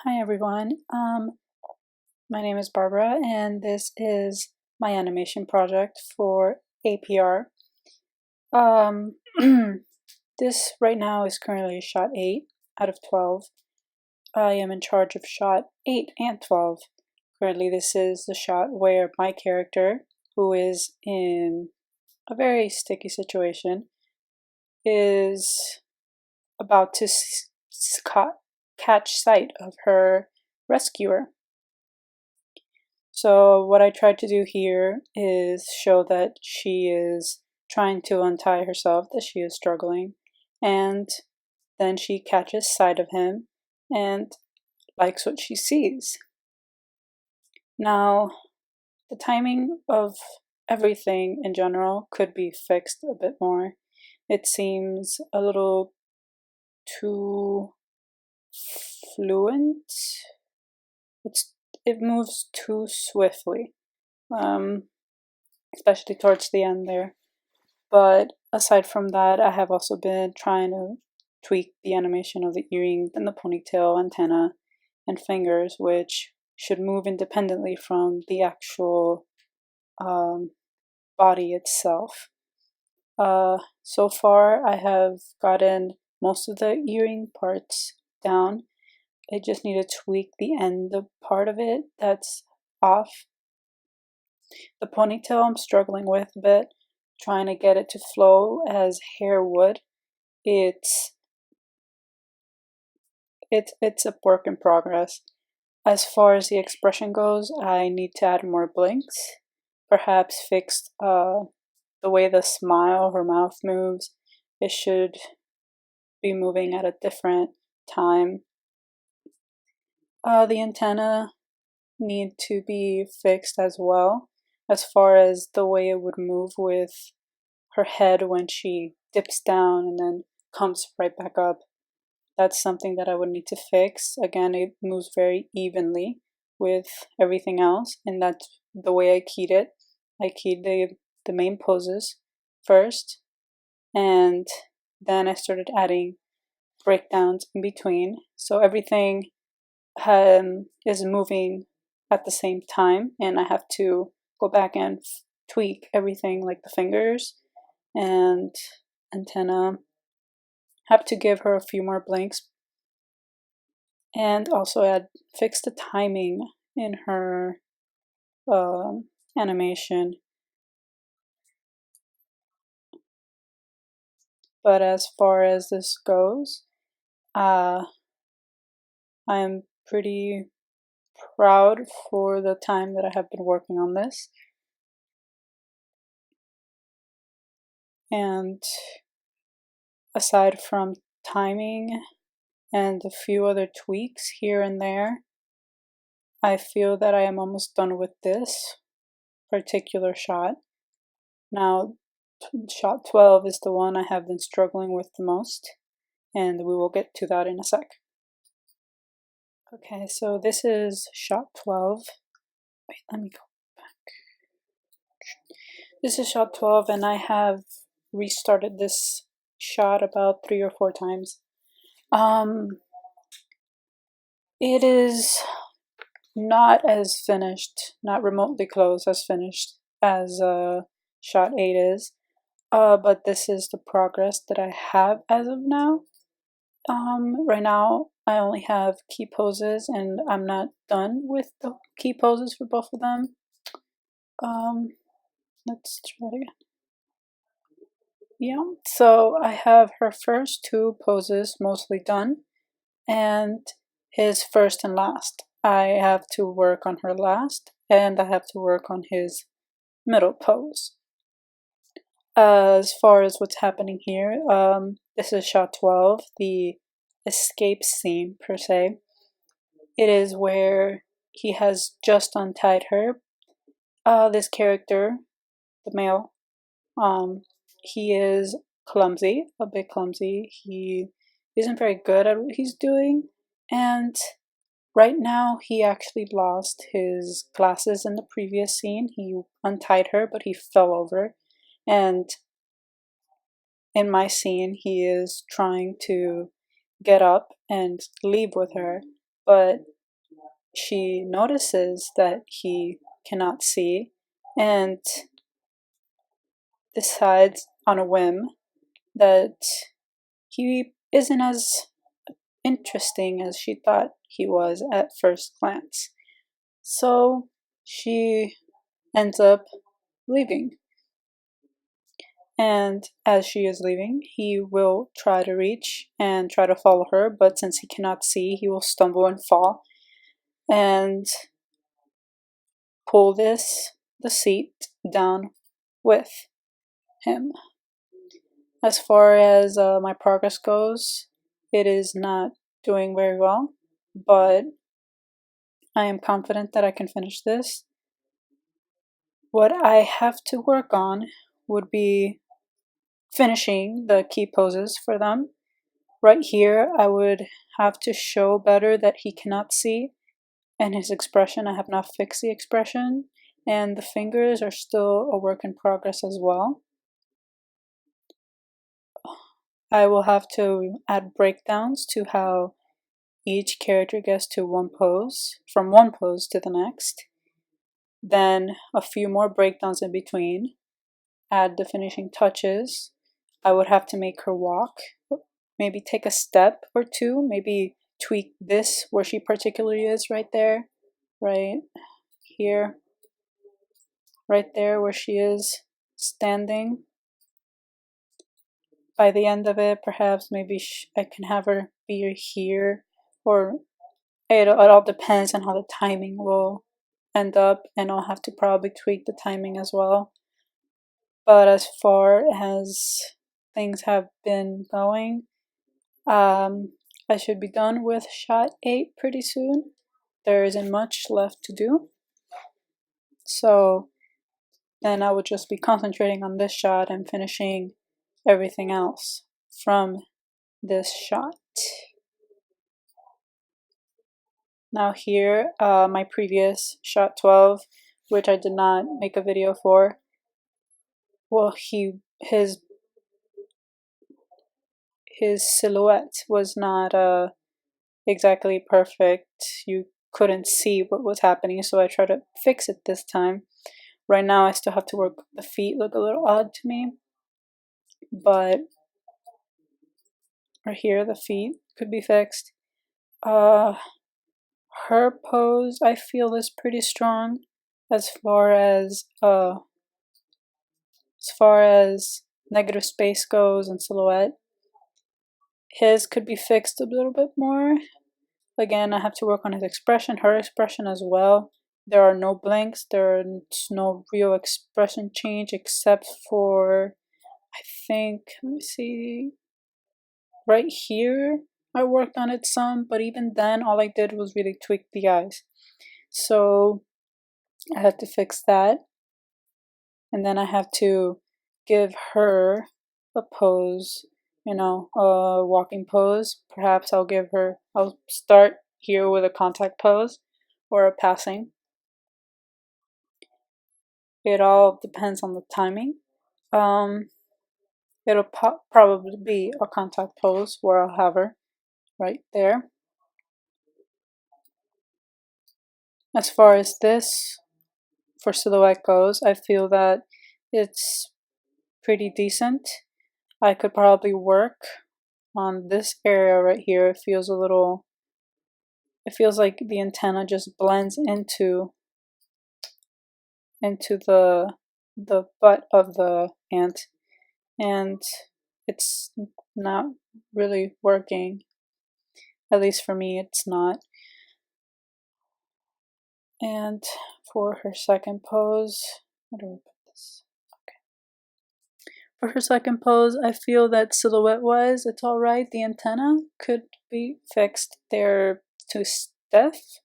Hi everyone. My name is Barbara, and this is my animation project for APR. This right now is currently shot 8 out of 12. I am in charge of shot 8 and 12. Currently, this is the shot where my character, who is in a very sticky situation, is about to catch sight of her rescuer. So what I tried to do here is show that she is trying to untie herself, that she is struggling, and then she catches sight of him and likes what she sees. Now, the timing of everything in general could be fixed a bit more. It seems a little too fluent. It moves too swiftly. Especially towards the end there. But aside from that, I have also been trying to tweak the animation of the earring and the ponytail, antenna, and fingers, which should move independently from the actual body itself. So far, I have gotten most of the earring parts down. I just need to tweak the end part of it that's off. The ponytail I'm struggling with a bit, trying to get it to flow as hair would. It's a work in progress. As far as the expression goes, I need to add more blinks, perhaps fix the way the smile, her mouth moves. It should be moving at a different time. The antenna need to be fixed as well, as far as the way it would move with her head when she dips down and then comes right back up. That's something that I would need to fix. Again, it moves very evenly with everything else, and that's the way I keyed it. I keyed the main poses first, and then I started adding breakdowns in between. So everything is moving at the same time, and I have to go back and tweak everything like the fingers and antenna. Have to give her a few more blinks, and also fix the timing in her animation. But as far as this goes, I am pretty proud for the time that I have been working on this. And aside from timing and a few other tweaks here and there, I feel that I am almost done with this particular shot. Now, shot 12 is the one I have been struggling with the most, and we will get to that in a sec. Okay, so this is shot 12. Wait, let me go back. This is shot 12, and I have restarted this shot about 3 or 4 times. It is not as finished, not remotely close as finished as shot 8 is. But this is the progress that I have as of now. Right now I only have key poses, and I'm not done with the key poses for both of them. Let's try it again. Yeah, so I have her first 2 poses mostly done, and his first and last. I have to work on her last, and I have to work on his middle pose. As far as what's happening here, this is shot 12, the escape scene per se. It is where he has just untied her. This character, the male, he is clumsy, a bit clumsy. He isn't very good at what he's doing, and right now he actually lost his glasses in the previous scene. He untied her, but he fell over, and in my scene, he is trying to get up and leave with her, but she notices that he cannot see and decides on a whim that he isn't as interesting as she thought he was at first glance. So she ends up leaving. And as she is leaving, he will try to reach and try to follow her, but since he cannot see, he will stumble and fall and pull the seat down with him. As far as my progress goes, it is not doing very well, but I am confident that I can finish this. What I have to work on would be finishing the key poses for them. Right here, I would have to show better that he cannot see, and his expression, I have not fixed the expression, and the fingers are still a work in progress as well. I will have to add breakdowns to how each character gets to one pose, from one pose to the next. Then a few more breakdowns in between. Add the finishing touches. I would have to make her walk, maybe take a step or two, maybe tweak this where she particularly is right there, right here, right there where she is standing. By the end of it, perhaps maybe I can have her be here, or it all depends on how the timing will end up, and I'll have to probably tweak the timing as well. But as far as things have been going, I should be done with shot 8 pretty soon. There isn't much left to do. So then I would just be concentrating on this shot and finishing everything else from this shot. Now here, my previous shot 12, which I did not make a video for, well, his silhouette was not exactly perfect. You couldn't see what was happening, so I tried to fix it this time. Right now I still have to work. The feet look a little odd to me, but right here the feet could be fixed. Her pose I feel is pretty strong as far as negative space goes and silhouette. His could be fixed a little bit more. Again, I have to work on his expression, her expression as well. There are no blinks, there's no real expression change except for, I think, let me see, right here I worked on it some, but even then all I did was really tweak the eyes. So I have to fix that. And then I have to give her a pose, a walking pose. Perhaps I'll start here with a contact pose or a passing. It all depends on the timing. It'll probably be a contact pose where I'll have her right there. As far as this for silhouette goes, I feel that it's pretty decent. I could probably work on this area right here. It feels like the antenna just blends into the butt of the ant, and it's not really working. At least for me, it's not. And for her second pose, where do we put this? Okay. For her second pose, I feel that silhouette-wise, it's alright. The antenna could be fixed. They're too stiff.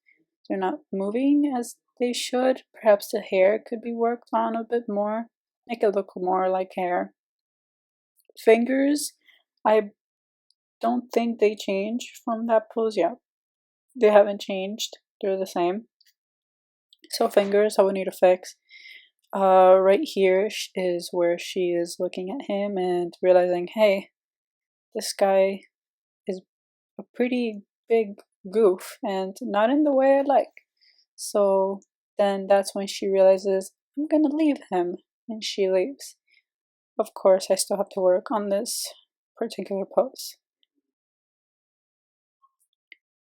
They're not moving as they should. Perhaps the hair could be worked on a bit more. Make it look more like hair. Fingers, I don't think they change from that pose yet. They haven't changed. They're the same. So fingers, I would need to fix. Right here is where she is looking at him and realizing, hey, this guy is a pretty big goof and not in the way I like. So then that's when she realizes, I'm gonna leave him, and she leaves. Of course, I still have to work on this particular pose.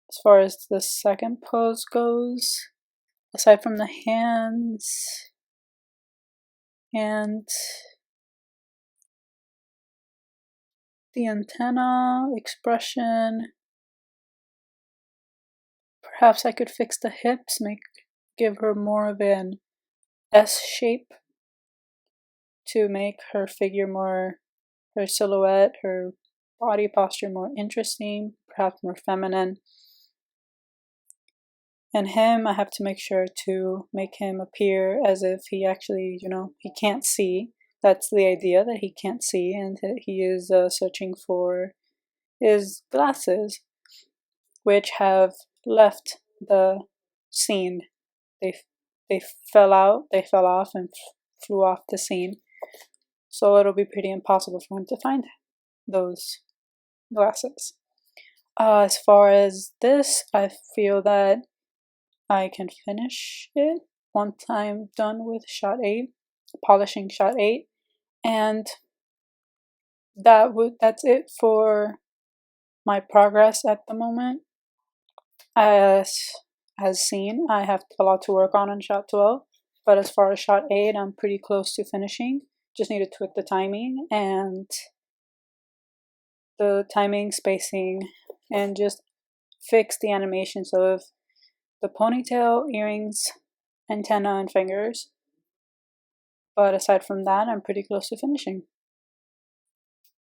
As far as the second pose goes, aside from the hands and the antenna expression, perhaps I could fix the hips, give her more of an S shape to make her figure more, her silhouette, her body posture more interesting, perhaps more feminine. And him, I have to make sure to make him appear as if he actually, he can't see. That's the idea, that he can't see and that he is searching for his glasses, which have left the scene. They fell off and flew off the scene. So it'll be pretty impossible for him to find those glasses. As far as this, I feel that I can finish it once I'm done with shot 8, polishing shot 8, and that's it for my progress at the moment. As seen, I have a lot to work on shot 12, but as far as shot 8, I'm pretty close to finishing. Just need to tweak the timing and spacing, and just fix the animations of the ponytail, earrings, antenna, and fingers. But aside from that, I'm pretty close to finishing.